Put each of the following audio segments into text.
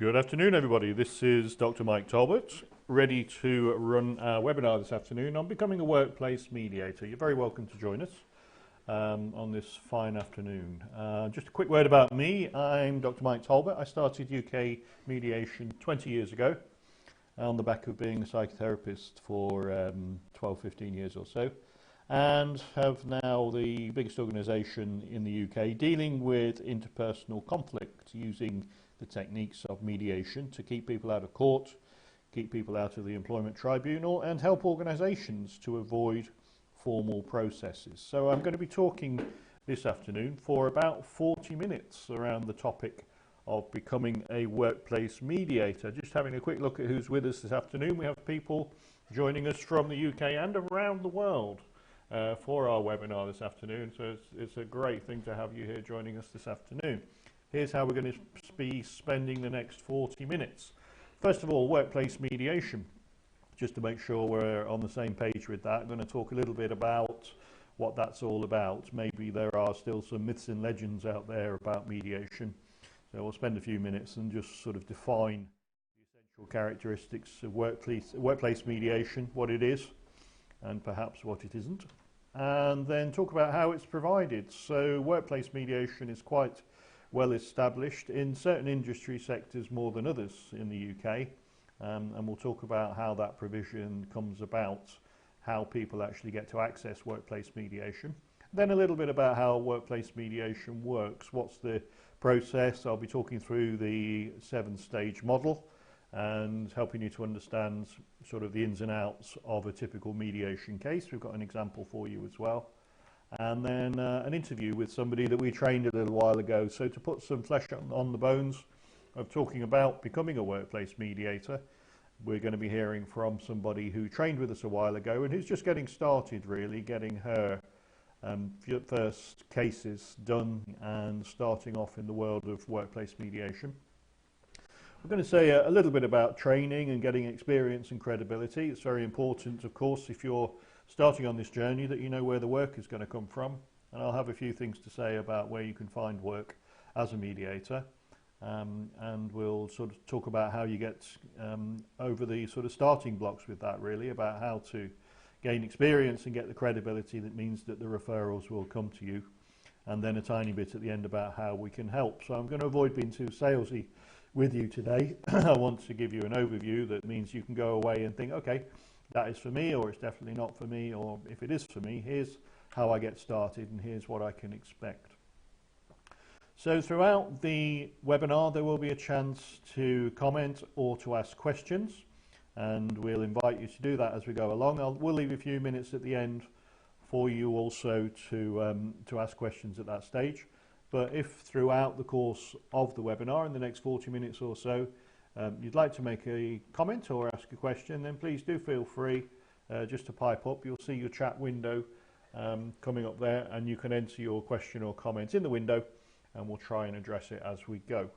Good afternoon, everybody. This is Dr. Mike Talbot, ready to run our webinar this afternoon on becoming a workplace mediator. You're very welcome to join us on this fine afternoon. Just a quick word about me. I'm Dr. Mike Talbot. I started UK Mediation 20 years ago on the back of being a psychotherapist for 12-15 years or so, and have now the biggest organisation in the UK dealing with interpersonal conflict using the techniques of mediation to keep people out of court, keep people out of the employment tribunal, and help organisations to avoid formal processes. So I'm going to be talking this afternoon for about 40 minutes around the topic of becoming a workplace mediator. Just having a quick look at who's with us this afternoon. We have people joining us from the UK and around the world for our webinar this afternoon. So it's a great thing to have you here joining us this afternoon. Here's how we're going to be spending the next 40 minutes. First of all, workplace mediation. Just to make sure we're on the same page with that, I'm going to talk a little bit about what that's all about. Maybe there are still some myths and legends out there about mediation. So we'll spend a few minutes and just sort of define the essential characteristics of workplace mediation, what it is, and perhaps what it isn't. And then talk about how it's provided. So workplace mediation is quite well established in certain industry sectors more than others in the UK, and we'll talk about how that provision comes about, how people actually get to access workplace mediation. Then a little bit about how workplace mediation works. What's the process? I'll be talking through the 7-stage model and helping you to understand sort of the ins and outs of a typical mediation case. We've got an example for you as well. And then an interview with somebody that we trained a little while ago. So to put some flesh on the bones of talking about becoming a workplace mediator, we're going to be hearing from somebody who trained with us a while ago and who's just getting started, really, getting her first cases done and starting off in the world of workplace mediation. We're going to say a little bit about training and getting experience and credibility. It's very important, of course, if you're starting on this journey, that you know where the work is going to come from. And I'll have a few things to say about where you can find work as a mediator. And we'll sort of talk about how you get over the sort of starting blocks with that, really, about how to gain experience and get the credibility that means that the referrals will come to you. And then a tiny bit at the end about how we can help. So I'm going to avoid being too salesy with you today. I want to give you an overview that means you can go away and think, okay, that is for me, or it's definitely not for me, or if it is for me, here's how I get started and here's what I can expect. So throughout the webinar there will be a chance to comment or to ask questions, and we'll invite you to do that as we go along. We'll leave a few minutes at the end for you also to ask questions at that stage. But if throughout the course of the webinar in the next 40 minutes or so you'd like to make a comment or ask a question, then please do feel free just to pipe up. You'll see your chat window coming up there, and you can enter your question or comment in the window and we'll try and address it as we go.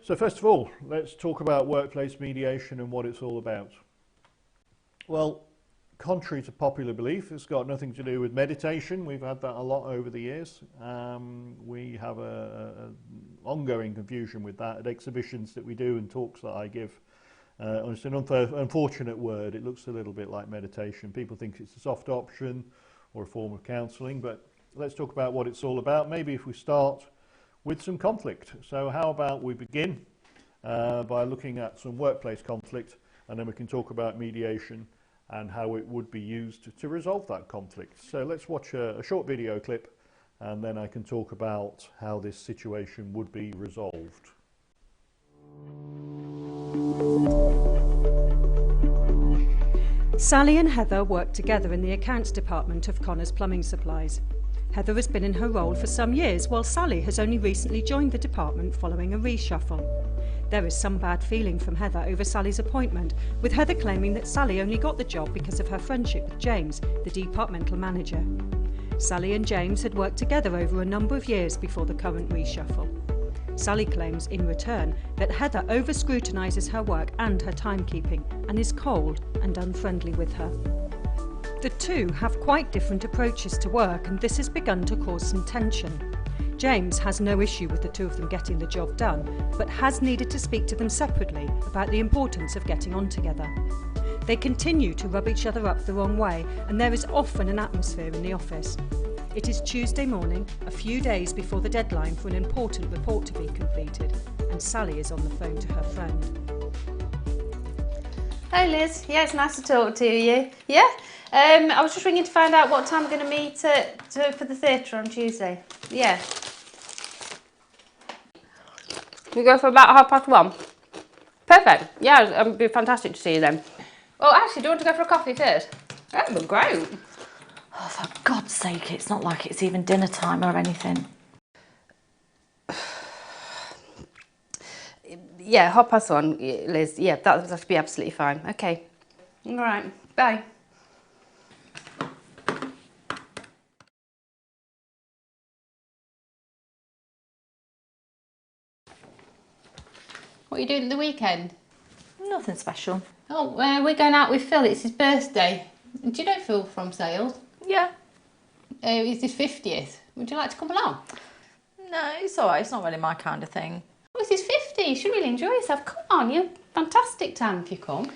So first of all, let's talk about workplace mediation and what it's all about. Well, contrary to popular belief, it's got nothing to do with meditation. We've had that a lot over the years. We have an ongoing confusion with that at exhibitions that we do and talks that I give. It's an unfortunate word. It looks a little bit like meditation. People think it's a soft option or a form of counselling, but let's talk about what it's all about. Maybe if we start with some conflict. So how about we begin by looking at some workplace conflict, and then we can talk about mediation and how it would be used to resolve that conflict. So let's watch a short video clip, and then I can talk about how this situation would be resolved. Sally and Heather work together in the accounts department of Connors Plumbing Supplies. Heather has been in her role for some years, while Sally has only recently joined the department following a reshuffle. There is some bad feeling from Heather over Sally's appointment, with Heather claiming that Sally only got the job because of her friendship with James, the departmental manager. Sally and James had worked together over a number of years before the current reshuffle. Sally claims, in return, that Heather over-scrutinises her work and her timekeeping and is cold and unfriendly with her. The two have quite different approaches to work, and this has begun to cause some tension. James has no issue with the two of them getting the job done, but has needed to speak to them separately about the importance of getting on together. They continue to rub each other up the wrong way, and there is often an atmosphere in the office. It is Tuesday morning, a few days before the deadline for an important report to be completed, and Sally is on the phone to her friend. Hi Liz, yeah, it's nice to talk to you. Yeah, I was just ringing to find out what time we're going to meet for the theatre on Tuesday. Yeah. We go for about 1:30. Perfect. Yeah, it'd be fantastic to see you then. Oh, actually, do you want to go for a coffee first? That would be great. Oh, for God's sake, it's not like it's even dinner time or anything. Yeah, 1:30, Liz. Yeah, that'll be absolutely fine. Okay. All right. Bye. What are you doing at the weekend? Nothing special. Oh, we're going out with Phil. It's his birthday. Do you know Phil from sales? Yeah. It's his 50th. Would you like to come along? No, it's all right. It's not really my kind of thing. Oh, it's his 50. You should really enjoy yourself. Come on, you're fantastic time if you come.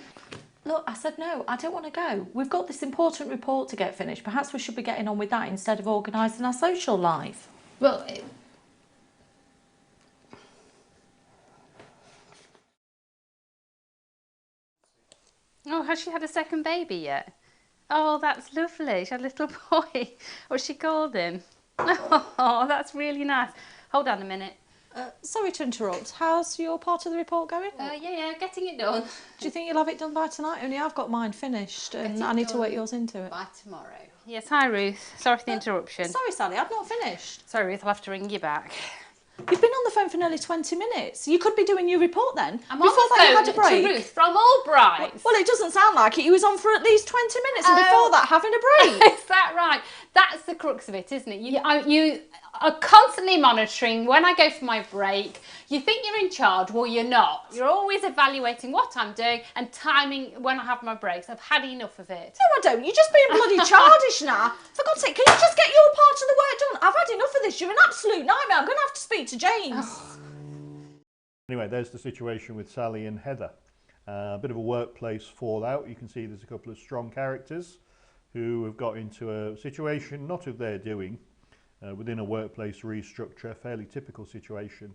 Look, I said no, I don't want to go. We've got this important report to get finished. Perhaps we should be getting on with that instead of organising our social life. Well, oh, has she had a second baby yet? Oh, that's lovely. She had a little boy. What's she called him? Oh, that's really nice. Hold on a minute. Sorry to interrupt. How's your part of the report going? Yeah, getting it done. Do you think you'll have it done by tonight? Only I've got mine finished and I need to work yours into it. By tomorrow. Yes, hi Ruth. Sorry for the interruption. Sorry, Sally, I've not finished. Sorry Ruth, I'll have to ring you back. You've been on the phone for nearly 20 minutes. You could be doing your report then. I'm Before on the that, you phone had a break. to Ruth from Albright. Well, it doesn't sound like it. You was on for at least 20 minutes and before that having a break. Is that right? That's the crux of it, isn't it? You are constantly monitoring when I go for my break. You think you're in charge, well you're not. You're always evaluating what I'm doing and timing when I have my breaks. I've had enough of it. No, I don't. You're just being bloody childish now. For God's sake, can you just get your part of the work done? I've had enough of this. You're an absolute nightmare. I'm going to have to speak to James. Anyway, there's the situation with Sally and Heather. A bit of a workplace fallout. You can see there's a couple of strong characters who have got into a situation not of their doing, within a workplace restructure, a fairly typical situation,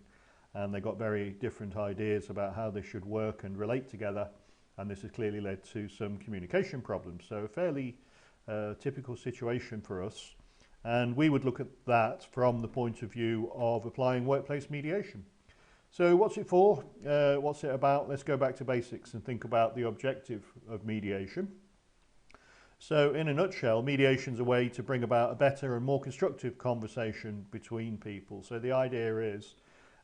and they got very different ideas about how they should work and relate together, and this has clearly led to some communication problems. So a fairly typical situation for us, and we would look at that from the point of view of applying workplace mediation. So what's it for? What's it about? Let's go back to basics and think about the objective of mediation. So in a nutshell, mediation is a way to bring about a better and more constructive conversation between people. So the idea is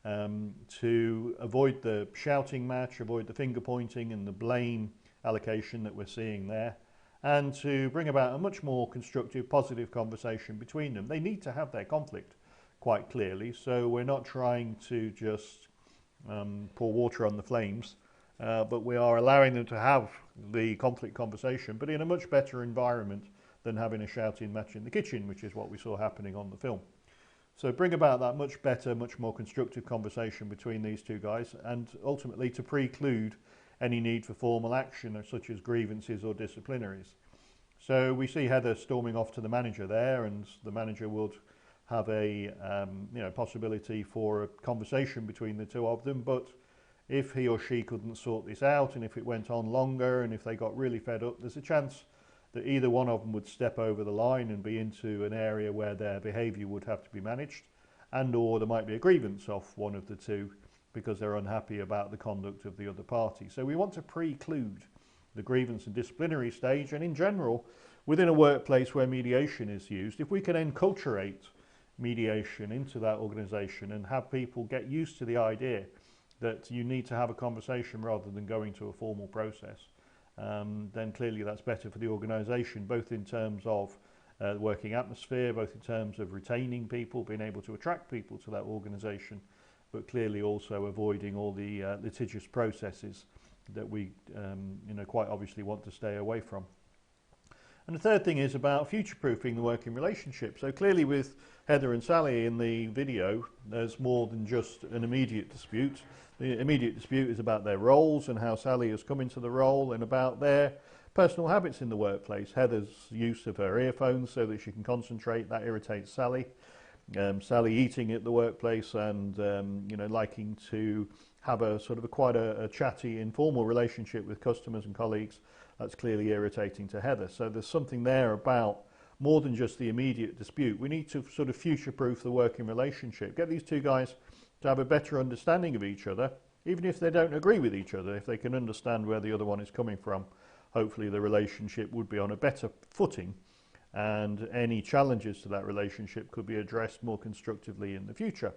to avoid the shouting match, avoid the finger pointing and the blame allocation that we're seeing there, and to bring about a much more constructive, positive conversation between them. They need to have their conflict quite clearly, so we're not trying to just pour water on the flames, but we are allowing them to have the conflict conversation, but in a much better environment than having a shouting match in the kitchen, which is what we saw happening on the film. So bring about that much better, much more constructive conversation between these two guys, and ultimately to preclude any need for formal action such as grievances or disciplinaries. So we see Heather storming off to the manager there, and the manager would have a possibility for a conversation between the two of them, but if he or she couldn't sort this out, and if it went on longer, and if they got really fed up, there's a chance that either one of them would step over the line and be into an area where their behaviour would have to be managed, and or there might be a grievance off one of the two because they're unhappy about the conduct of the other party. So we want to preclude the grievance and disciplinary stage, and in general, within a workplace where mediation is used, if we can enculturate mediation into that organisation and have people get used to the idea that you need to have a conversation rather than going to a formal process, then clearly that's better for the organisation, both in terms of the working atmosphere, both in terms of retaining people, being able to attract people to that organisation, but clearly also avoiding all the litigious processes that we quite obviously want to stay away from. And the third thing is about future-proofing the working relationship. So clearly with Heather and Sally in the video, there's more than just an immediate dispute. The immediate dispute is about their roles and how Sally has come into the role, and about their personal habits in the workplace. Heather's use of her earphones so that she can concentrate, that irritates Sally. Sally eating at the workplace and liking to have a sort of quite a chatty, informal relationship with customers and colleagues. That's clearly irritating to Heather. So there's something there about more than just the immediate dispute. We need to sort of future-proof the working relationship. Get these two guys to have a better understanding of each other, even if they don't agree with each other. If they can understand where the other one is coming from, hopefully the relationship would be on a better footing, and any challenges to that relationship could be addressed more constructively in the future.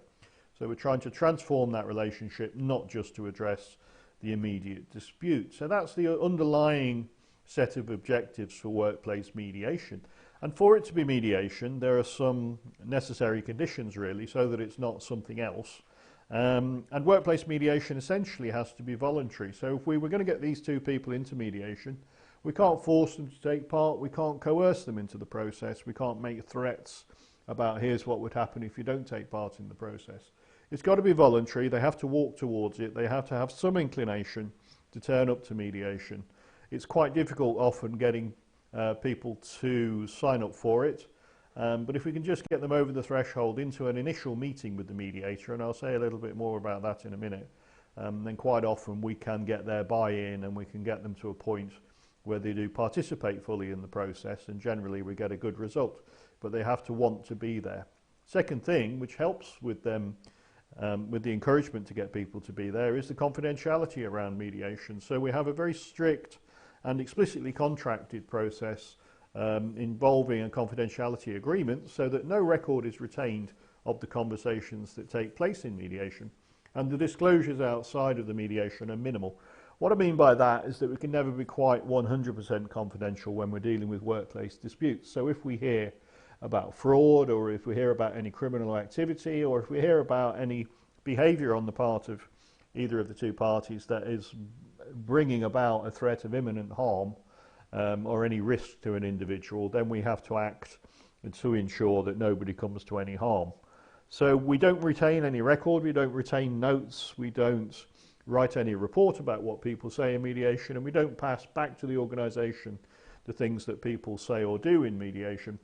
So we're trying to transform that relationship, not just to address the immediate dispute. So that's the underlying set of objectives for workplace mediation. And for it to be mediation, there are some necessary conditions really, so that it's not something else. And workplace mediation essentially has to be voluntary. So if we were going to get these two people into mediation, we can't force them to take part, we can't coerce them into the process, we can't make threats about here's what would happen if you don't take part in the process. It's got to be voluntary, they have to walk towards it, they have to have some inclination to turn up to mediation. It's quite difficult often getting people to sign up for it, but if we can just get them over the threshold into an initial meeting with the mediator, and I'll say a little bit more about that in a minute, then quite often we can get their buy-in and we can get them to a point where they do participate fully in the process, and generally we get a good result, but they have to want to be there. Second thing, which helps with them, with the encouragement to get people to be there, is the confidentiality around mediation. So we have a very strict and explicitly contracted process involving a confidentiality agreement so that no record is retained of the conversations that take place in mediation, and the disclosures outside of the mediation are minimal. What I mean by that is that we can never be quite 100% confidential when we're dealing with workplace disputes. So if we hear about fraud, or if we hear about any criminal activity, or if we hear about any behaviour on the part of either of the two parties that is bringing about a threat of imminent harm or any risk to an individual, then we have to act to ensure that nobody comes to any harm. So we don't retain any record, we don't retain notes, we don't write any report about what people say in mediation, and we don't pass back to the organisation the things that people say or do in mediation,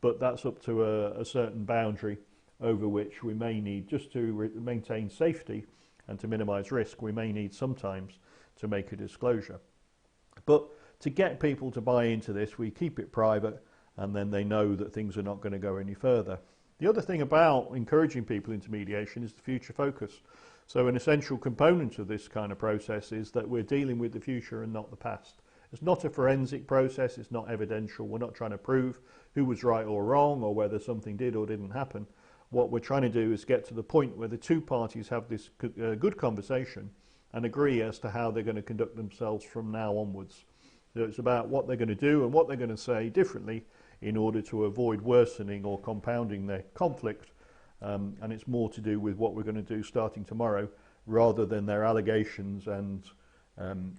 but that's up to a certain boundary over which we may need, just to maintain safety and to minimise risk, we may need sometimes to make a disclosure. But to get people to buy into this, we keep it private, and then they know that things are not going to go any further. The other thing about encouraging people into mediation is the future focus. So an essential component of this kind of process is that we're dealing with the future and not the past. It's not a forensic process, it's not evidential. We're not trying to prove who was right or wrong, or whether something did or didn't happen. What we're trying to do is get to the point where the two parties have this good conversation and agree as to how they're going to conduct themselves from now onwards. So it's about what they're going to do and what they're going to say differently in order to avoid worsening or compounding their conflict. And it's more to do with what we're going to do starting tomorrow, rather than their allegations and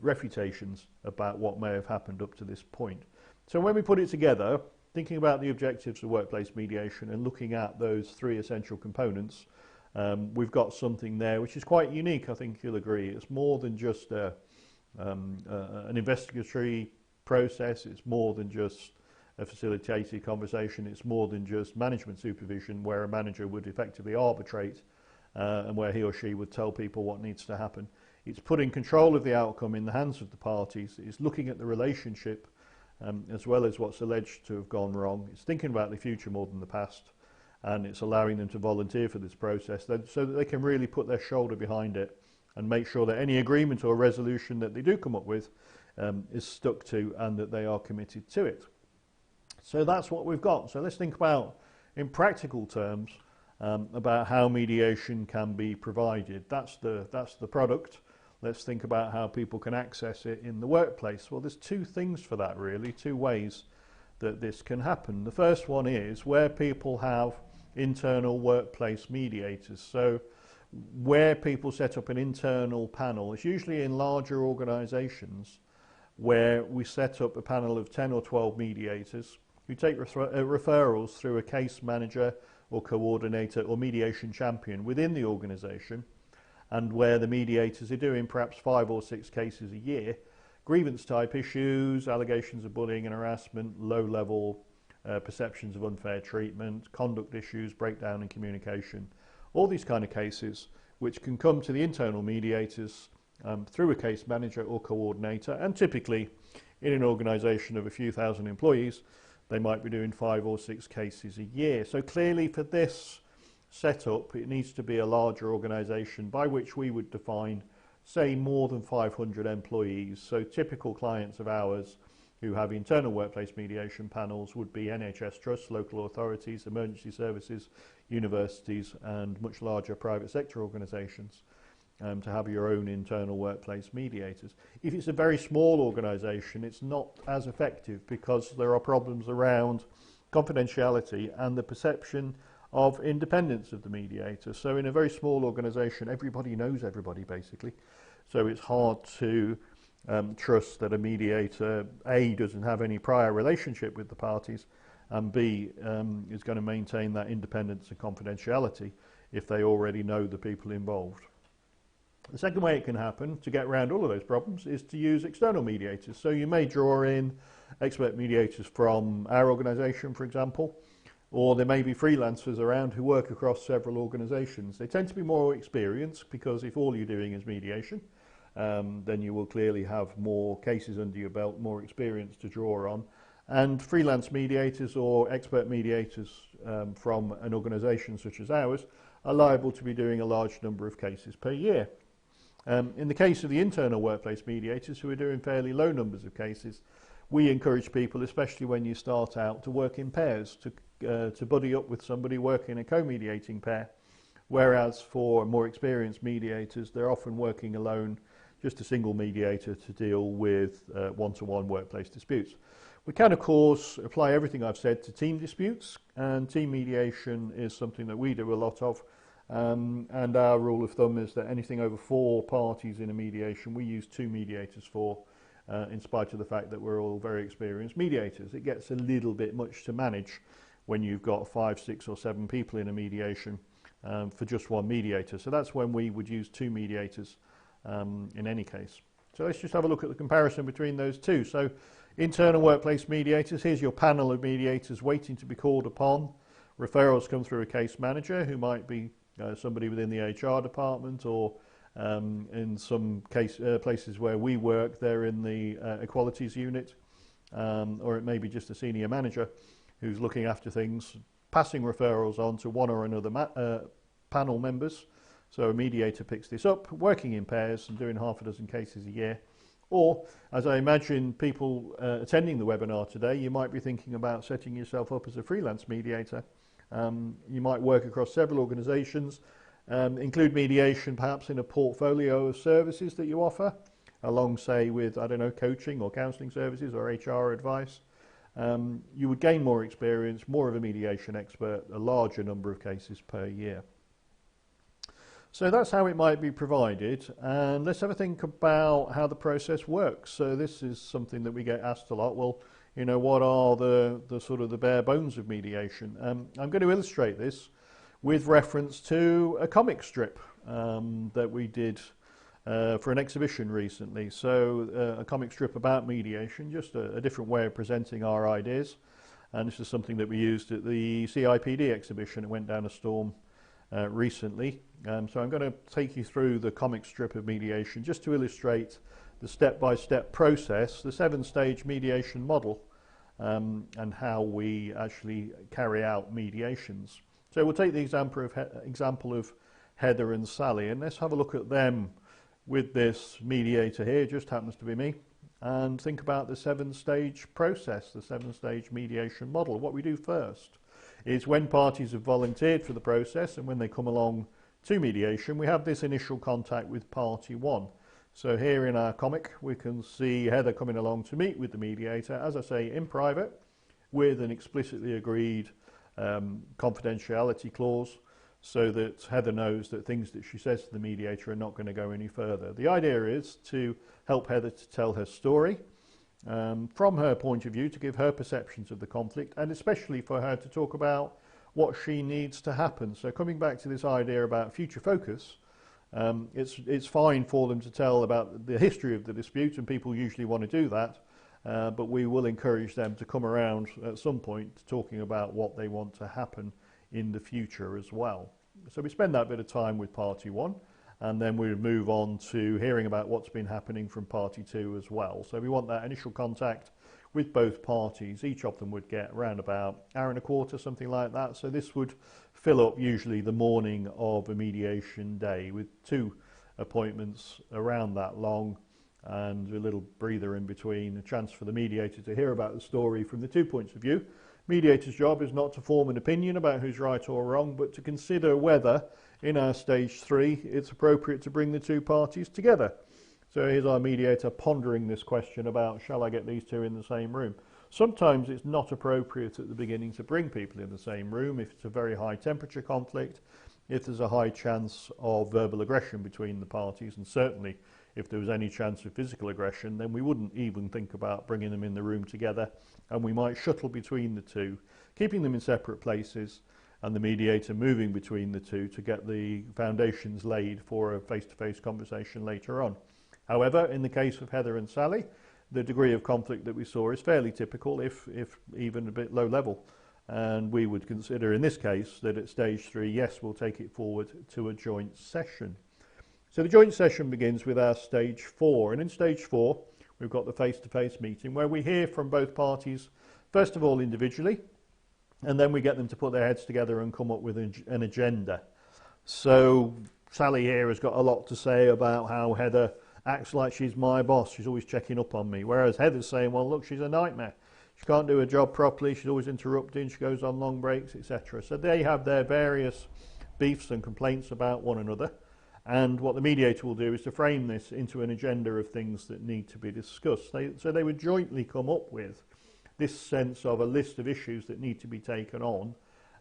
refutations about what may have happened up to this point. So when we put it together, thinking about the objectives of workplace mediation and looking at those three essential components, we've got something there which is quite unique, I think you'll agree. It's more than just an investigatory process, it's more than just a facilitated conversation, it's more than just management supervision where a manager would effectively arbitrate and where he or she would tell people what needs to happen. It's putting control of the outcome in the hands of the parties, it's looking at the relationship as well as what's alleged to have gone wrong, it's thinking about the future more than the past, and it's allowing them to volunteer for this process so that they can really put their shoulder behind it and make sure that any agreement or resolution that they do come up with is stuck to, and that they are committed to it. So that's what we've got. So let's think about, in practical terms, about how mediation can be provided. That's the product. Let's think about how people can access it in the workplace. Well, there's two things for that really, two ways that this can happen. The first one is where people have internal workplace mediators. So where people set up an internal panel, it's usually in larger organisations where we set up a panel of 10 or 12 mediators who take referrals through a case manager or coordinator or mediation champion within the organisation, and where the mediators are doing perhaps 5 or 6 cases a year, grievance type issues, allegations of bullying and harassment, low level perceptions of unfair treatment, conduct issues, breakdown in communication, all these kind of cases which can come to the internal mediators through a case manager or coordinator, and typically in an organisation of a few thousand employees they might be doing 5 or 6 cases a year. So clearly for this setup it needs to be a larger organisation, by which we would define, say, more than 500 employees. So typical clients of ours who have internal workplace mediation panels would be NHS trusts, local authorities, emergency services, universities, and much larger private sector organisations, to have your own internal workplace mediators. If it's a very small organisation, it's not as effective because there are problems around confidentiality and the perception of independence of the mediator. So in a very small organisation, everybody knows everybody basically. So it's hard to trust that a mediator, A, doesn't have any prior relationship with the parties, and B, is going to maintain that independence and confidentiality if they already know the people involved. The second way it can happen to get around all of those problems is to use external mediators. So you may draw in expert mediators from our organisation, for example, or there may be freelancers around who work across several organisations. They tend to be more experienced because if all you're doing is mediation, then you will clearly have more cases under your belt, more experience to draw on. And freelance mediators or expert mediators from an organisation such as ours are liable to be doing a large number of cases per year. In the case of the internal workplace mediators, who are doing fairly low numbers of cases, we encourage people, especially when you start out, to work in pairs, to buddy up with somebody, work in a co-mediating pair, whereas for more experienced mediators, they're often working alone, just a single mediator to deal with one-to-one workplace disputes. We can, of course, apply everything I've said to team disputes, and team mediation is something that we do a lot of. And our rule of thumb is that anything over 4 parties in a mediation, we use 2 mediators for, in spite of the fact that we're all very experienced mediators. It gets a little bit much to manage when you've got 5, 6 or 7 people in a mediation for just one mediator. So that's when we would use 2 mediators in any case. So let's just have a look at the comparison between those two. So internal workplace mediators, here's your panel of mediators waiting to be called upon. Referrals come through a case manager who might be somebody within the HR department, or in some places where we work, they're in the equalities unit, or it may be just a senior manager who's looking after things, passing referrals on to one or another panel members. So a mediator picks this up, working in pairs and doing half a dozen cases a year. Or, as I imagine people attending the webinar today, you might be thinking about setting yourself up as a freelance mediator. You might work across several organisations, include mediation perhaps in a portfolio of services that you offer, along, say, with, I don't know, coaching or counselling services or HR advice. You would gain more experience, more of a mediation expert, a larger number of cases per year. So that's how it might be provided, and let's have a think about how the process works. So this is something that we get asked a lot. Well, you know, what are the sort of the bare bones of mediation? I'm going to illustrate this with reference to a comic strip that we did for an exhibition recently. So a comic strip about mediation, just a different way of presenting our ideas. And this is something that we used at the CIPD exhibition. It went down a storm recently. So I'm going to take you through the comic strip of mediation just to illustrate the step-by-step process, the 7-stage mediation model, and how we actually carry out mediations. So we'll take the example of Heather and Sally, and let's have a look at them with this mediator here, just happens to be me, and think about the 7-stage process, the 7-stage mediation model. What we do first is when parties have volunteered for the process and when they come along to mediation, we have this initial contact with party 1. So here in our comic we can see Heather coming along to meet with the mediator, as I say, in private, with an explicitly agreed confidentiality clause, so that Heather knows that things that she says to the mediator are not going to go any further. The idea is to help Heather to tell her story, from her point of view, to give her perceptions of the conflict, and especially for her to talk about what she needs to happen. So coming back to this idea about future focus, it's fine for them to tell about the history of the dispute, and people usually want to do that, but we will encourage them to come around at some point to talking about what they want to happen in the future as well. So we spend that bit of time with party one, and then we move on to hearing about what's been happening from party two as well. So we want that initial contact with both parties. Each of them would get around about an hour and a quarter, something like that. So this would fill up usually the morning of a mediation day, with 2 appointments around that long, and a little breather in between, a chance for the mediator to hear about the story from the 2 points of view. Mediator's job is not to form an opinion about who's right or wrong, but to consider whether, in our stage 3, it's appropriate to bring the 2 parties together. So here's our mediator pondering this question about, shall I get these 2 in the same room? Sometimes it's not appropriate at the beginning to bring people in the same room if it's a very high temperature conflict, if there's a high chance of verbal aggression between the parties, and certainly if there was any chance of physical aggression, then we wouldn't even think about bringing them in the room together, and we might shuttle between the 2, keeping them in separate places, and the mediator moving between the 2 to get the foundations laid for a face-to-face conversation later on. However, in the case of Heather and Sally, the degree of conflict that we saw is fairly typical, if even a bit low level. And we would consider in this case that at stage 3, yes, we'll take it forward to a joint session. So the joint session begins with our stage 4. And in stage 4, we've got the face-to-face meeting where we hear from both parties, first of all individually, and then we get them to put their heads together and come up with an agenda. So Sally here has got a lot to say about how Heather acts like she's my boss. She's always checking up on me. Whereas Heather's saying, well, look, she's a nightmare. She can't do her job properly. She's always interrupting. She goes on long breaks, etc. So they have their various beefs and complaints about one another. And what the mediator will do is to frame this into an agenda of things that need to be discussed. So they would jointly come up with this sense of a list of issues that need to be taken on.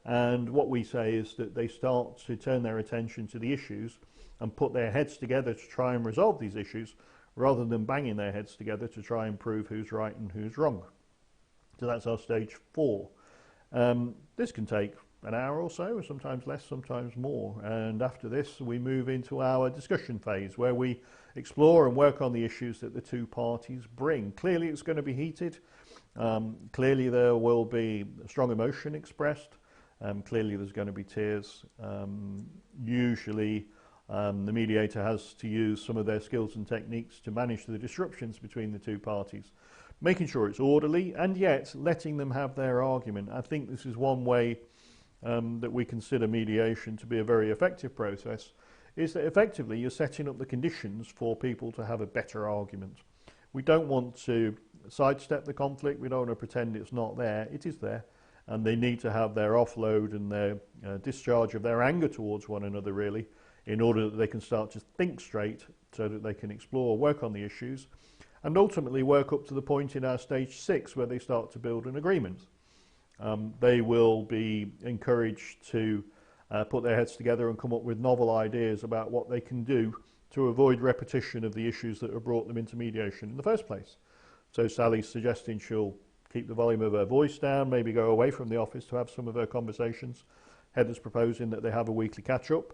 And what we say is that they start to turn their attention to the issues and put their heads together to try and resolve these issues, rather than banging their heads together to try and prove who's right and who's wrong. So that's our stage 4. This can take an hour or so, sometimes less, sometimes more. And after this, we move into our discussion phase, where we explore and work on the issues that the 2 parties bring. Clearly, it's going to be heated. Clearly, there will be strong emotion expressed. Clearly, there's going to be tears. Usually, the mediator has to use some of their skills and techniques to manage the disruptions between the 2 parties, making sure it's orderly and yet letting them have their argument. I think this is one way that we consider mediation to be a very effective process, is that effectively you're setting up the conditions for people to have a better argument. We don't want to sidestep the conflict. We don't want to pretend it's not there. It is there, and they need to have their offload and their discharge of their anger towards one another, really, in order that they can start to think straight, so that they can explore, work on the issues, and ultimately work up to the point in our stage 6 where they start to build an agreement. They will be encouraged to put their heads together and come up with novel ideas about what they can do to avoid repetition of the issues that have brought them into mediation in the first place. So Sally's suggesting she'll keep the volume of her voice down, maybe go away from the office to have some of her conversations. Heather's proposing that they have a weekly catch-up,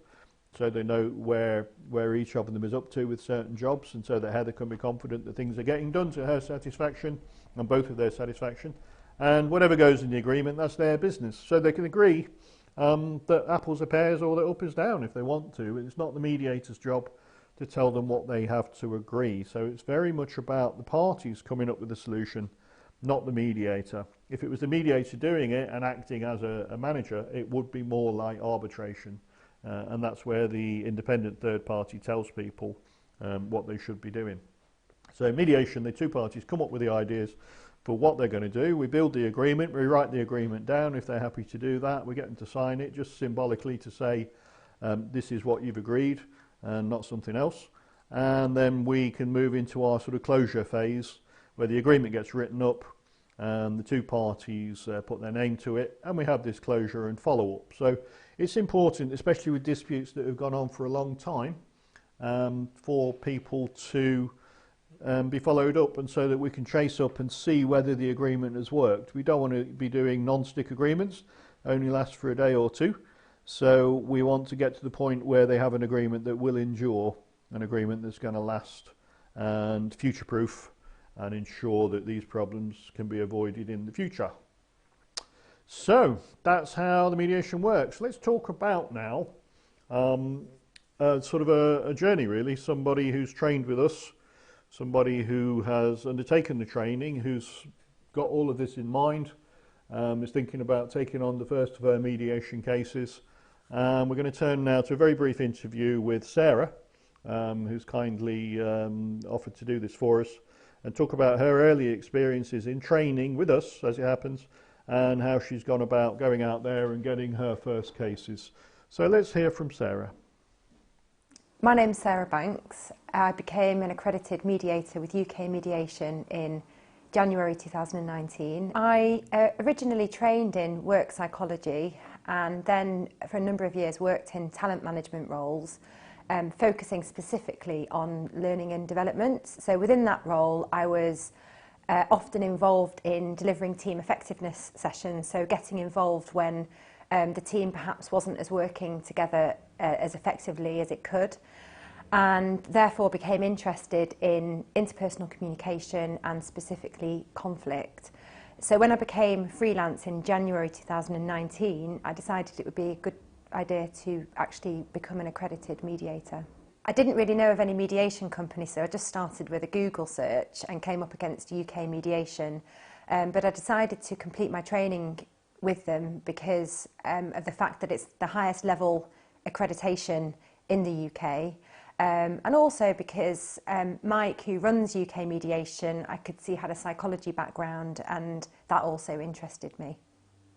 so they know where each of them is up to with certain jobs, and so that Heather can be confident that things are getting done to her satisfaction and both of their satisfaction. And whatever goes in the agreement, that's their business. So they can agree that apples are pears or that up is down if they want to. It's not the mediator's job to tell them what they have to agree. So it's very much about the parties coming up with a solution, not the mediator. If it was the mediator doing it and acting as a manager, it would be more like arbitration. And that's where the independent third party tells people what they should be doing. So mediation, the 2 parties come up with the ideas for what they're going to do. We build the agreement, we write the agreement down if they're happy to do that. We get them to sign it, just symbolically to say this is what you've agreed and not something else. And then we can move into our sort of closure phase where the agreement gets written up and the 2 parties put their name to it, and we have this closure and follow-up. So it's important, especially with disputes that have gone on for a long time, for people to be followed up, and so that we can chase up and see whether the agreement has worked. We don't want to be doing non-stick agreements, only last for a day or two. So we want to get to the point where they have an agreement that will endure, an agreement that's going to last and future-proof and ensure that these problems can be avoided in the future. So that's how the mediation works. Let's talk about now sort of a journey, really. Somebody who's trained with us, somebody who has undertaken the training, who's got all of this in mind, is thinking about taking on the first of her mediation cases. We're going to turn now to a very brief interview with Sarah, who's kindly offered to do this for us, and talk about her early experiences in training with us, as it happens, and how she's gone about going out there and getting her first cases. So let's hear from Sarah. My name's Sarah Banks. I became an accredited mediator with UK Mediation in January 2019. I originally trained in work psychology and then for a number of years worked in talent management roles, focusing specifically on learning and development. So within that role I was often involved in delivering team effectiveness sessions, so getting involved when the team perhaps wasn't as working together as effectively as it could, and therefore became interested in interpersonal communication and specifically conflict. So when I became freelance in January 2019, I decided it would be a good idea to actually become an accredited mediator. I didn't really know of any mediation company, so I just started with a Google search and came up against UK Mediation, but I decided to complete my training with them because of the fact that it's the highest level accreditation in the UK, and also because Mike, who runs UK Mediation, I could see had a psychology background, and that also interested me.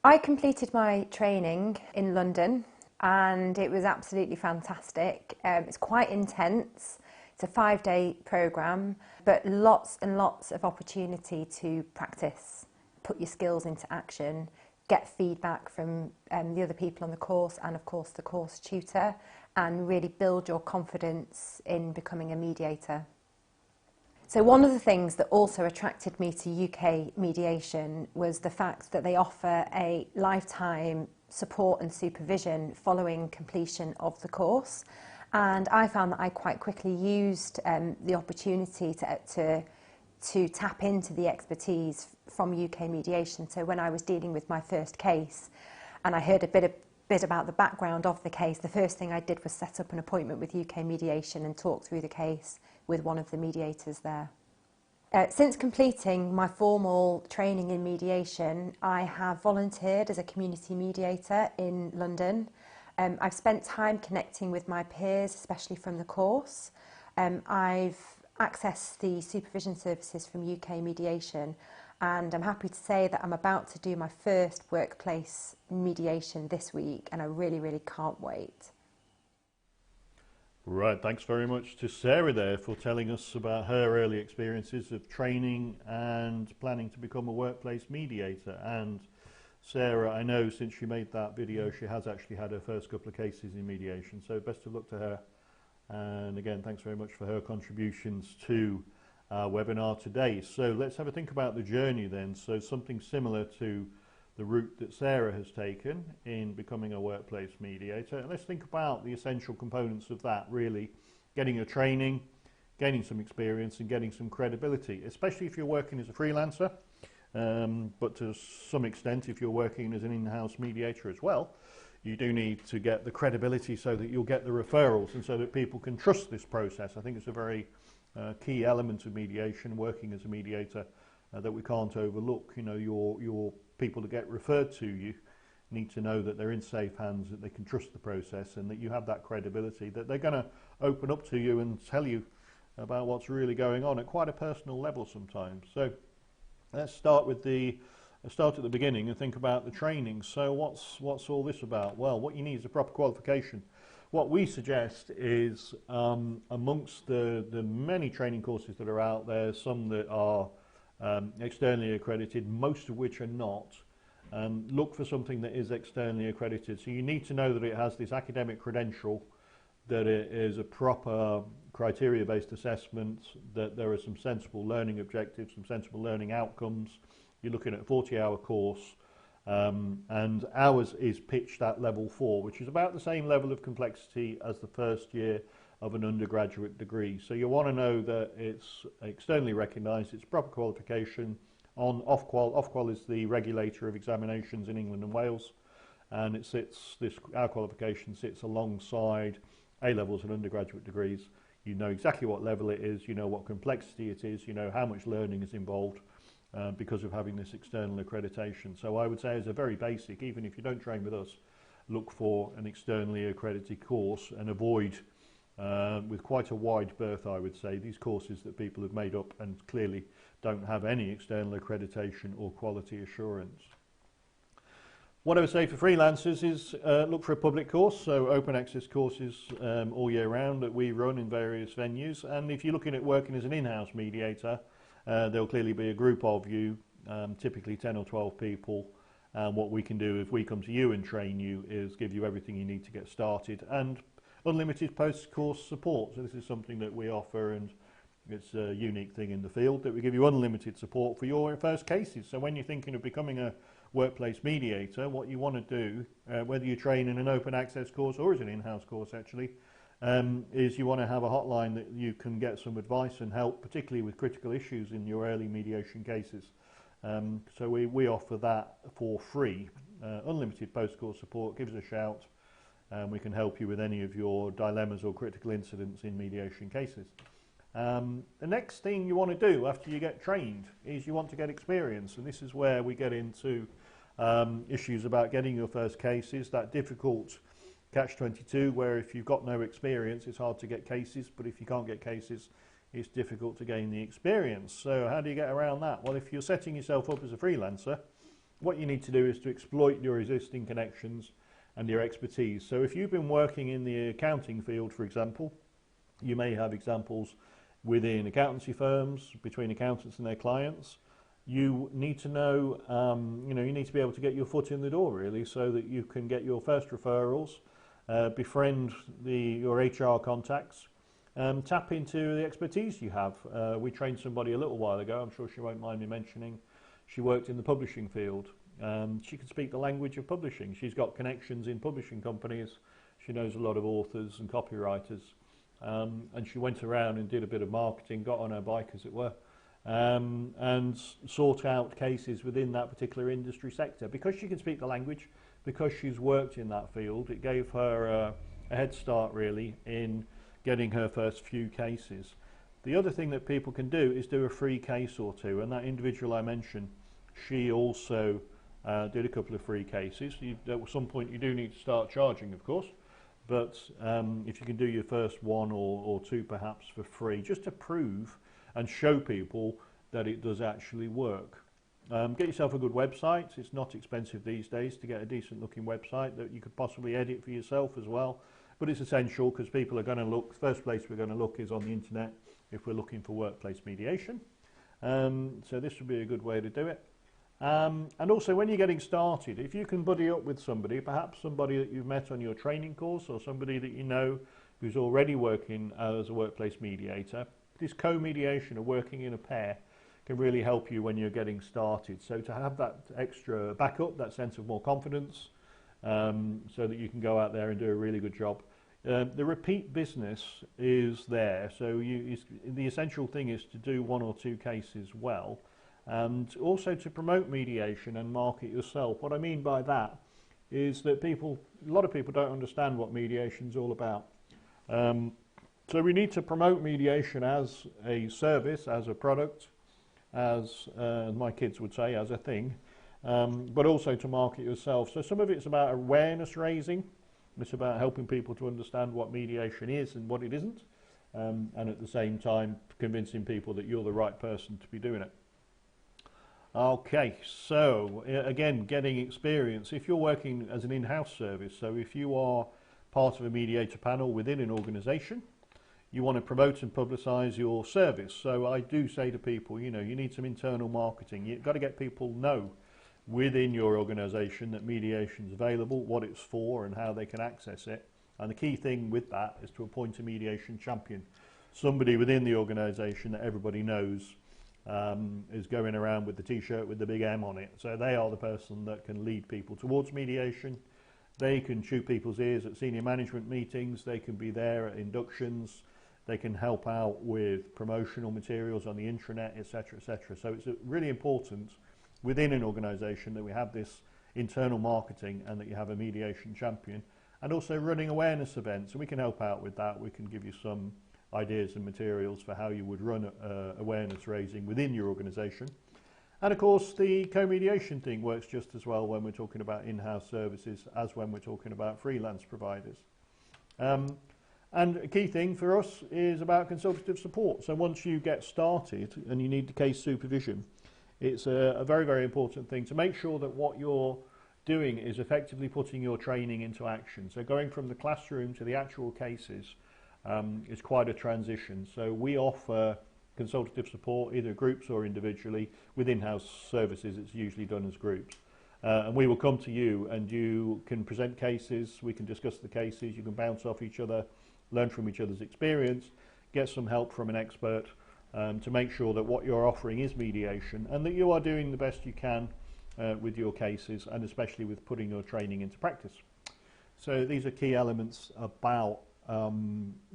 I completed my training in London and it was absolutely fantastic. It's quite intense. It's a 5-day programme, but lots and lots of opportunity to practice, put your skills into action, get feedback from the other people on the course and of course the course tutor, and really build your confidence in becoming a mediator. So one of the things that also attracted me to UK Mediation was the fact that they offer a lifetime support and supervision following completion of the course, and I found that I quite quickly used the opportunity to tap into the expertise from UK Mediation. So when I was dealing with my first case and I heard a bit about the background of the case, the first thing I did was set up an appointment with UK Mediation and talk through the case with one of the mediators there. Since completing my formal training in mediation, I have volunteered as a community mediator in London. I've spent time connecting with my peers, especially from the course. I've accessed the supervision services from UK Mediation, and I'm happy to say that I'm about to do my first workplace mediation this week, and I really, really can't wait. Right, thanks very much to Sarah there for telling us about her early experiences of training and planning to become a workplace mediator. And Sarah, I know since she made that video, she has actually had her first couple of cases in mediation, so best of luck to her. And again, thanks very much for her contributions to our webinar today. So let's have a think about the journey then. So something similar to the route that Sarah has taken in becoming a workplace mediator. And let's think about the essential components of that, really. Getting your training, gaining some experience and getting some credibility, especially if you're working as a freelancer, but to some extent if you're working as an in-house mediator as well. You do need to get the credibility so that you'll get the referrals and so that people can trust this process. I think it's a very key element of mediation, working as a mediator, that we can't overlook. You know, your people that get referred to you need to know that they're in safe hands, that they can trust the process, and that you have that credibility, that they're going to open up to you and tell you about what's really going on at quite a personal level sometimes. So let's start with start at the beginning and think about the training. So what's all this about? Well, what you need is a proper qualification. What we suggest is amongst the many training courses that are out there, some that are externally accredited, most of which are not, look for something that is externally accredited. So you need to know that it has this academic credential, that it is a proper criteria-based assessments, that there are some sensible learning objectives, some sensible learning outcomes. You're looking at a 40-hour course, and ours is pitched at level 4, which is about the same level of complexity as the first year of an undergraduate degree. So you want to know that it's externally recognised, it's proper qualification. On Ofqual is the regulator of examinations in England and Wales, and our qualification sits alongside A-levels and undergraduate degrees. You know exactly what level it is, you know what complexity it is, you know how much learning is involved because of having this external accreditation. So I would say as a very basic, even if you don't train with us, look for an externally accredited course and avoid, with quite a wide berth I would say, these courses that people have made up and clearly don't have any external accreditation or quality assurance. What I would say for freelancers is look for a public course, so open access courses all year round that we run in various venues. And if you're looking at working as an in-house mediator, there'll clearly be a group of you, typically 10 or 12 people. And what we can do if we come to you and train you is give you everything you need to get started, and unlimited post-course support. So this is something that we offer, and it's a unique thing in the field, that we give you unlimited support for your first cases. So when you're thinking of becoming a workplace mediator, what you want to do, whether you train in an open access course or as an in-house course actually, is you want to have a hotline that you can get some advice and help, particularly with critical issues in your early mediation cases. So we offer that for free. Unlimited post-course support. Give us a shout, and we can help you with any of your dilemmas or critical incidents in mediation cases. The next thing you want to do after you get trained is you want to get experience, and this is where we get into issues about getting your first cases, that difficult catch-22 where if you've got no experience it's hard to get cases, but if you can't get cases it's difficult to gain the experience. So how do you get around that? Well, if you're setting yourself up as a freelancer, what you need to do is to exploit your existing connections and your expertise. So if you've been working in the accounting field, for example, you may have examples within accountancy firms, between accountants and their clients. You need to know, you need to be able to get your foot in the door really, so that you can get your first referrals, befriend your HR contacts, tap into the expertise you have. We trained somebody a little while ago, I'm sure she won't mind me mentioning. She worked in the publishing field. She can speak the language of publishing. She's got connections in publishing companies. She knows a lot of authors and copywriters. And she went around and did a bit of marketing, got on her bike as it were, and sought out cases within that particular industry sector. Because she can speak the language, because she's worked in that field, it gave her a head start really in getting her first few cases. The other thing that people can do is do a free case or two, and that individual I mentioned, she also did a couple of free cases. At some point you do need to start charging, of course, but if you can do your first one or two perhaps for free, just to prove and show people that it does actually work. Get yourself a good website. It's not expensive these days to get a decent looking website that you could possibly edit for yourself as well, but it's essential because people are going to look, the first place we're going to look is on the internet if we're looking for workplace mediation. So this would be a good way to do it. And also when you're getting started, if you can buddy up with somebody, perhaps somebody that you've met on your training course or somebody that you know who's already working as a workplace mediator, this co-mediation or working in a pair can really help you when you're getting started. So to have that extra backup, that sense of more confidence, so that you can go out there and do a really good job. The repeat business is there, so the essential thing is to do one or two cases well, and also to promote mediation and market yourself. What I mean by that is that a lot of people don't understand what mediation is all about. So we need to promote mediation as a service, as a product, as my kids would say, as a thing, but also to market yourself. So some of it's about awareness raising. It's about helping people to understand what mediation is and what it isn't, and at the same time convincing people that you're the right person to be doing it. Okay, so again, getting experience. If you're working as an in-house service, so if you are part of a mediator panel within an organisation, you want to promote and publicise your service. So I do say to people, you need some internal marketing. You've got to get people know within your organisation that mediation is available, what it's for and how they can access it. And the key thing with that is to appoint a mediation champion. somebody within the organisation that everybody knows is going around with the T-shirt with the big M on it. So they are the person that can lead people towards mediation. They can chew people's ears at senior management meetings. They can be there at inductions. They can help out with promotional materials on the intranet, etc., etc. So it's really important within an organisation that we have this internal marketing and that you have a mediation champion, and also running awareness events. And we can help out with that. We can give you some ideas and materials for how you would run awareness raising within your organisation. And of course, the co-mediation thing works just as well when we're talking about in-house services as when we're talking about freelance providers. And a key thing for us is about consultative support. So once you get started and you need the case supervision, it's a very, very important thing to make sure that what you're doing is effectively putting your training into action. So going from the classroom to the actual cases is quite a transition. So we offer consultative support, either groups or individually. With in-house services, it's usually done as groups. And we will come to you and you can present cases, we can discuss the cases, you can bounce off each other, learn from each other's experience, get some help from an expert to make sure that what you're offering is mediation and that you are doing the best you can with your cases, and especially with putting your training into practice. So these are key elements about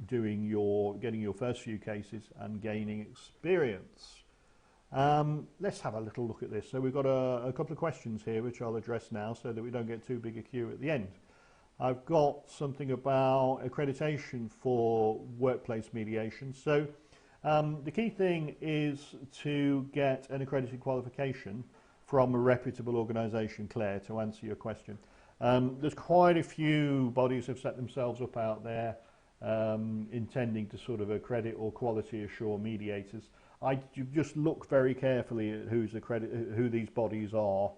getting your first few cases and gaining experience. Let's have a little look at this. So we've got a couple of questions here which I'll address now so that we don't get too big a queue at the end. I've got something about accreditation for workplace mediation. So the key thing is to get an accredited qualification from a reputable organisation, Claire, to answer your question. There's quite a few bodies have set themselves up out there intending to sort of accredit or quality assure mediators. I just look very carefully at who these bodies are.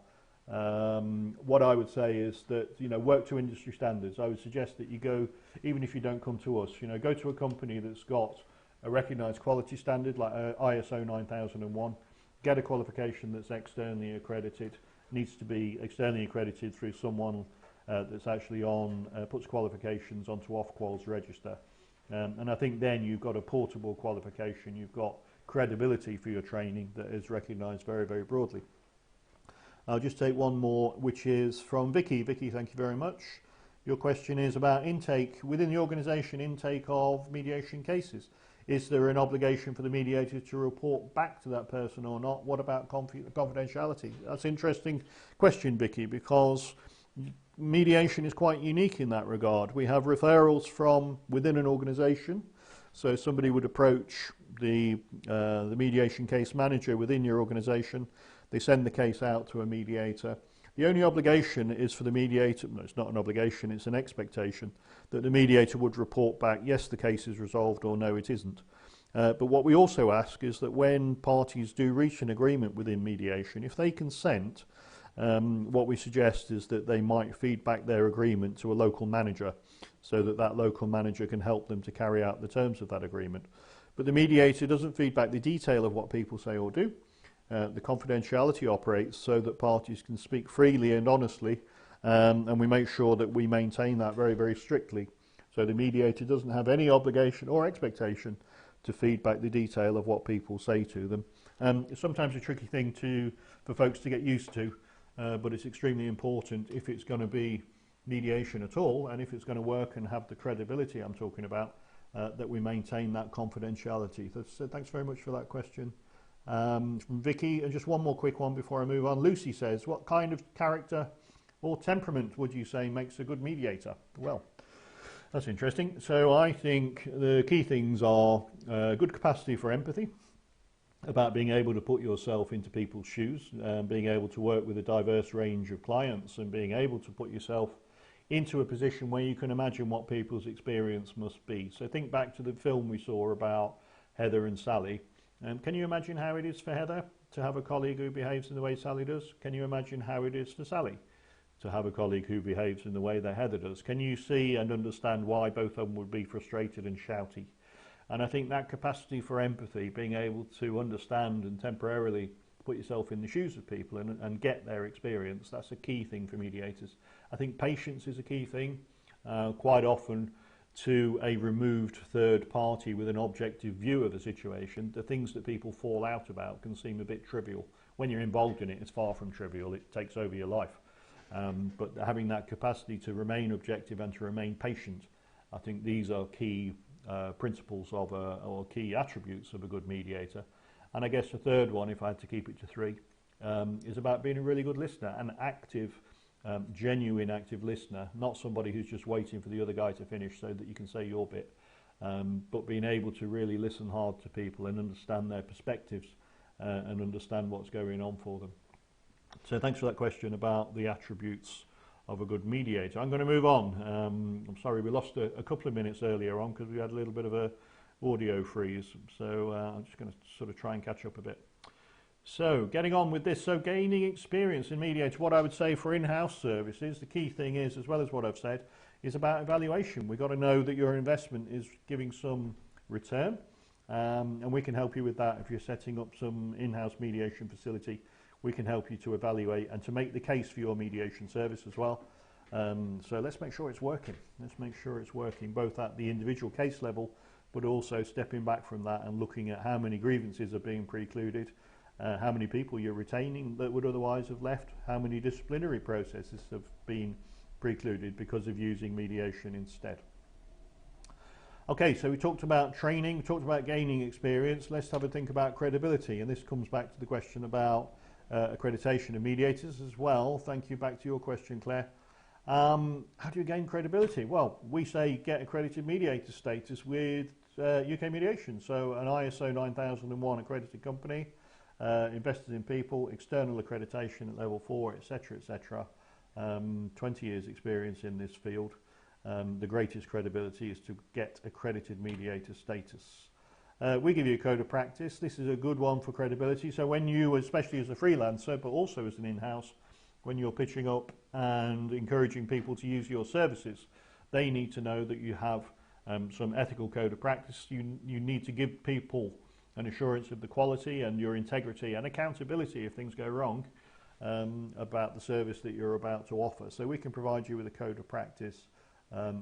What I would say is that, work to industry standards. I would suggest that you go, even if you don't come to us, go to a company that's got a recognised quality standard like ISO 9001, get a qualification that's externally accredited, needs to be externally accredited through someone that's actually puts qualifications onto Ofqual's register. And I think then you've got a portable qualification, you've got credibility for your training that is recognised very, very broadly. I'll just take one more, which is from Vicky. Vicky, thank you very much. Your question is about intake within the organisation, intake of mediation cases. Is there an obligation for the mediator to report back to that person or not? What about confidentiality? That's an interesting question, Vicky, because mediation is quite unique in that regard. We have referrals from within an organisation. So somebody would approach the mediation case manager within your organisation. They send the case out to a mediator. The only obligation is for the mediator, no, it's not an obligation, it's an expectation, that the mediator would report back, yes, the case is resolved, or no, it isn't. But what we also ask is that when parties do reach an agreement within mediation, if they consent, what we suggest is that they might feed back their agreement to a local manager so that that local manager can help them to carry out the terms of that agreement. But the mediator doesn't feed back the detail of what people say or do. The confidentiality operates so that parties can speak freely and honestly, and we make sure that we maintain that very, very strictly. So the mediator doesn't have any obligation or expectation to feed back the detail of what people say to them. It's sometimes a tricky thing for folks to get used to, but it's extremely important if it's going to be mediation at all, and if it's going to work and have the credibility I'm talking about, that we maintain that confidentiality. So thanks very much for that question. From Vicky, and just one more quick one before I move on. Lucy says, what kind of character or temperament would you say makes a good mediator? Well, that's interesting. So I think the key things are good capacity for empathy, about being able to put yourself into people's shoes, being able to work with a diverse range of clients, and being able to put yourself into a position where you can imagine what people's experience must be. So think back to the film we saw about Heather and Sally. Can you imagine how it is for Heather to have a colleague who behaves in the way Sally does? Can you imagine how it is for Sally to have a colleague who behaves in the way that Heather does? Can you see and understand why both of them would be frustrated and shouty? And I think that capacity for empathy, being able to understand and temporarily put yourself in the shoes of people and get their experience, that's a key thing for mediators. I think patience is a key thing. Quite often to a removed third party with an objective view of the situation, the things that people fall out about can seem a bit trivial. When you're involved in it, it's far from trivial. It takes over your life. But having that capacity to remain objective and to remain patient, I think these are key principles of or key attributes of a good mediator. And I guess the third one, if I had to keep it to three, is about being a really good listener, an active, genuine active listener, not somebody who's just waiting for the other guy to finish so that you can say your bit, but being able to really listen hard to people and understand their perspectives and understand what's going on for them. So thanks for that question about the attributes of a good mediator. I'm going to move on. I'm sorry we lost a couple of minutes earlier on because we had a little bit of a audio freeze, so I'm just going to sort of try and catch up a bit. So getting on with this, so gaining experience in mediator, what I would say for in-house services, the key thing is, as well as what I've said, is about evaluation. We've got to know that your investment is giving some return, and we can help you with that. If you're setting up some in-house mediation facility, we can help you to evaluate and to make the case for your mediation service as well. So let's make sure it's working. Let's make sure it's working both at the individual case level, but also stepping back from that and looking at how many grievances are being precluded, how many people you're retaining that would otherwise have left, how many disciplinary processes have been precluded because of using mediation instead. Okay, so we talked about training, we talked about gaining experience. Let's have a think about credibility, and this comes back to the question about accreditation of mediators as well. Thank you, back to your question, Claire. How do you gain credibility? Well, we say get accredited mediator status with UK Mediation, so an ISO 9001 accredited company, invested in people, external accreditation at level 4, etc., etc. 20 years experience in this field. The greatest credibility is to get accredited mediator status. We give you a code of practice. This is a good one for credibility. So when you, especially as a freelancer, but also as an in-house, when you're pitching up and encouraging people to use your services, they need to know that you have some ethical code of practice. You need to give people an assurance of the quality and your integrity and accountability if things go wrong about the service that you're about to offer. So we can provide you with a code of practice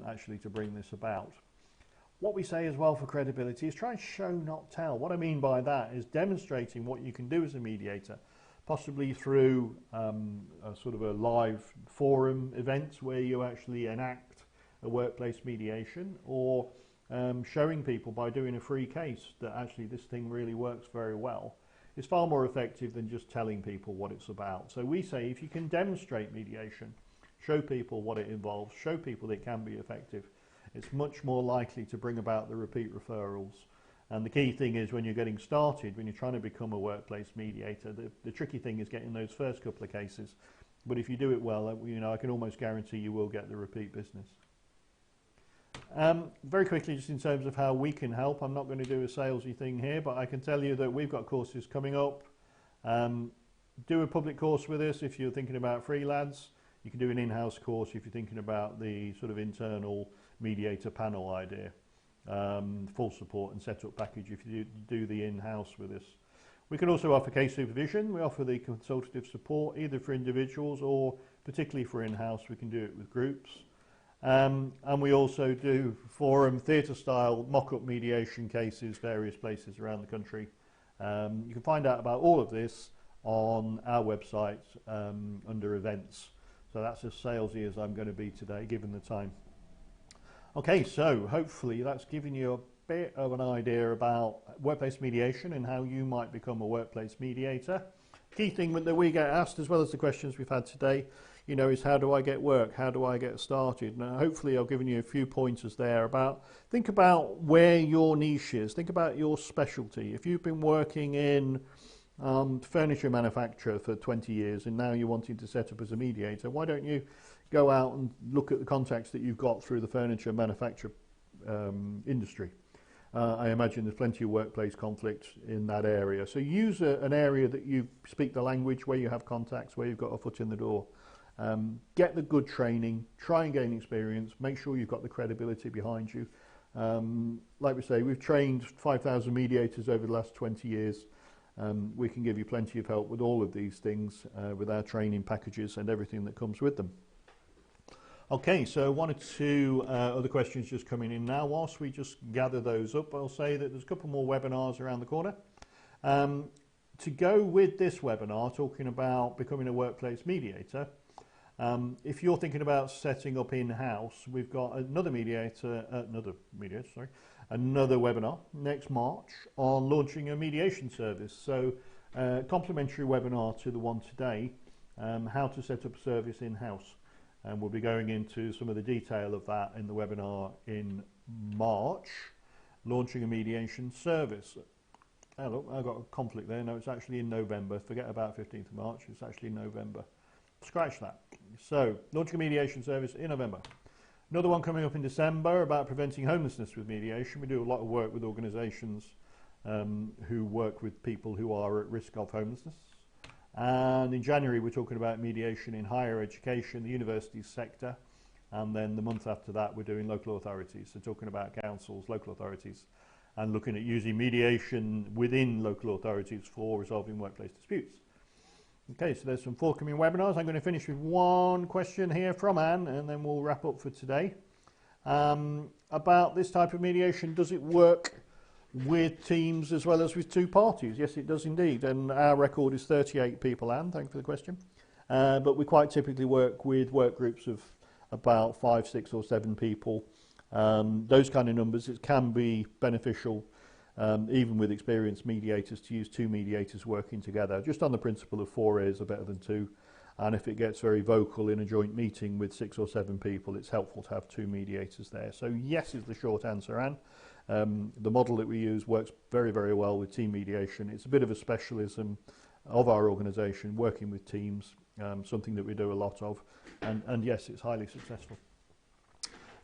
actually to bring this about. What we say as well for credibility is try and show, not tell. What I mean by that is demonstrating what you can do as a mediator, possibly through a sort of a live forum event where you actually enact a workplace mediation, or showing people by doing a free case that actually this thing really works very well. It's far more effective than just telling people what it's about. So we say if you can demonstrate mediation, show people what it involves, show people that it can be effective, it's much more likely to bring about the repeat referrals. And the key thing is when you're getting started, when you're trying to become a workplace mediator, the tricky thing is getting those first couple of cases. But if you do it well, you know, I can almost guarantee you will get the repeat business. Very quickly, just in terms of how we can help, I'm not going to do a salesy thing here, but I can tell you that we've got courses coming up. Do a public course with us if you're thinking about freelance. You can do an in-house course if you're thinking about the sort of internal mediator panel idea. Full support and setup package if you do the in-house with us. We can also offer case supervision. We offer the consultative support either for individuals or particularly for in-house. We can do it with groups. And we also do forum theatre style mock-up mediation cases various places around the country. You can find out about all of this on our website under events. So that's as salesy as I'm going to be today given the time. Okay, so hopefully that's given you a bit of an idea about workplace mediation and how you might become a workplace mediator. Key thing that we get asked, as well as the questions we've had today, you know, is how do I get work? How do I get started? Now, hopefully I've given you a few pointers there about, think about where your niche is. Think about your specialty. If you've been working in furniture manufacturer for 20 years and now you're wanting to set up as a mediator, why don't you go out and look at the contacts that you've got through the furniture manufacture industry. I imagine there's plenty of workplace conflict in that area. So use an area that you speak the language, where you have contacts, where you've got a foot in the door. Get the good training, try and gain experience, make sure you've got the credibility behind you. Like we say, we've trained 5,000 mediators over the last 20 years. We can give you plenty of help with all of these things with our training packages and everything that comes with them. Okay, so one or two other questions just coming in now. Whilst we just gather those up, I'll say that there's a couple more webinars around the corner. To go with this webinar, talking about becoming a workplace mediator, if you're thinking about setting up in-house, we've got another webinar next March on launching a mediation service. So, complimentary webinar to the one today, how to set up a service in-house. And we'll be going into some of the detail of that in the webinar in March, launching a mediation service. Oh, look, I've got a conflict there. No, it's actually in November. Forget about 15th of March. It's actually in November. Scratch that. So, launching a mediation service in November. Another one coming up in December about preventing homelessness with mediation. We do a lot of work with organisations who work with people who are at risk of homelessness. And in January, we're talking about mediation in higher education, the university sector. And then the month after that, we're doing local authorities. So talking about councils, local authorities, and looking at using mediation within local authorities for resolving workplace disputes. Okay, so there's some forthcoming webinars. I'm going to finish with one question here from Anne, and then we'll wrap up for today. About this type of mediation, does it work with teams as well as with two parties? Yes, it does indeed. And our record is 38 people, Anne. Thanks for the question. But we quite typically work with work groups of about 5, 6 or 7 people. Those kind of numbers, it can be beneficial, even with experienced mediators, to use 2 mediators working together, just on the principle of 4 ears are better than 2. And if it gets very vocal in a joint meeting with 6 or 7 people, it's helpful to have 2 mediators there. So yes is the short answer, Anne. The model that we use works very, very well with team mediation. It's a bit of a specialism of our organisation, working with teams, something that we do a lot of. And yes, it's highly successful.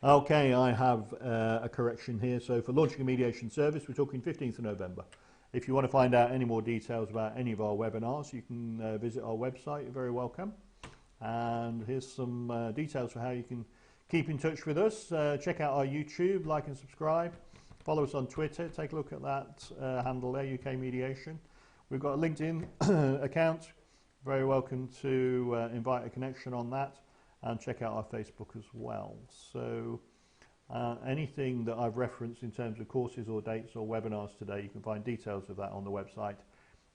Okay, I have a correction here. So for launching a mediation service, we're talking 15th of November. If you want to find out any more details about any of our webinars, you can visit our website. You're very welcome. And here's some details for how you can keep in touch with us. Check out our YouTube, like and subscribe. Follow us on Twitter. Take a look at that handle there, UK Mediation. We've got a LinkedIn account. Very welcome to invite a connection on that. And check out our Facebook as well. So anything that I've referenced in terms of courses or dates or webinars today, you can find details of that on the website.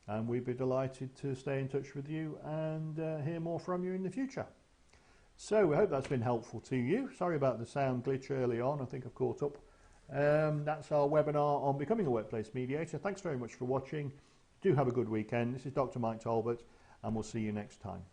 And we'd be delighted to stay in touch with you and hear more from you in the future. So we hope that's been helpful to you. Sorry about the sound glitch early on. I think I've caught up. That's our webinar on becoming a workplace mediator. Thanks very much for watching. Do have a good weekend. This is Dr. Mike Talbot, and we'll see you next time.